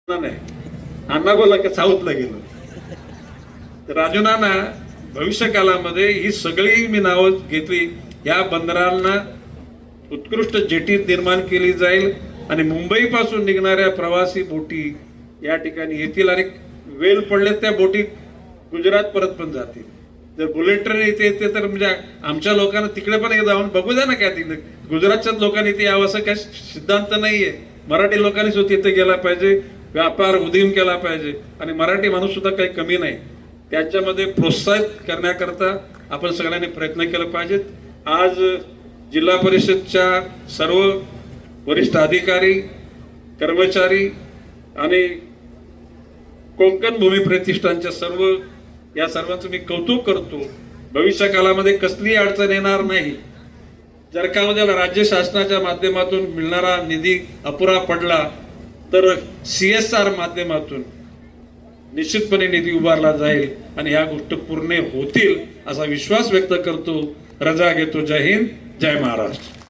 नाही अण्णा बोला की साऊथला गेलो तर राजू नाना भविष्य कालामध्ये ही सगळी मी नावं घेतली. या बंदरांना उत्कृष्ट जेटी निर्माण केली जाईल आणि मुंबई पासून निघणाऱ्या प्रवासी बोटी या ठिकाणी येतील आणि वेळ पडले त्या बोटी गुजरात परत पण जातील. जर बुलेट ट्रेन इथे येते तर म्हणजे आमच्या लोकांना तिकडे पण जाऊन बघू द्या ना. काय तिकडे गुजरातच्या लोकांनी इथे यावं असं काही सिद्धांत नाहीये. मराठी लोकांनी सुद्धा तिथे गेला पाहिजे, व्यापार उदीम केला पाहिजे आणि मराठी माणूस सुद्धा काही कमी नाही. त्याच्यामध्ये प्रोत्साहित करण्याकरता आपण सगळ्यांनी प्रयत्न केला पाहिजेत. आज जिल्हा परिषदच्या सर्व वरिष्ठ अधिकारी, कर्मचारी आणि कोकण भूमी प्रतिष्ठानच्या या सर्वांचं मी कौतुक करतो. भविष्य काळामध्ये कसली अडचण येणार नाही. जर का उद्याला राज्य शासनाच्या माध्यमातून मिळणारा निधी अपुरा पडला तर CSR माध्यमातून निश्चितपणे निधी उभारला जाईल आणि ह्या गोष्टी पूर्ण होतील असा विश्वास व्यक्त करतो. रजा घेतो. जय हिंद, जय महाराष्ट्र.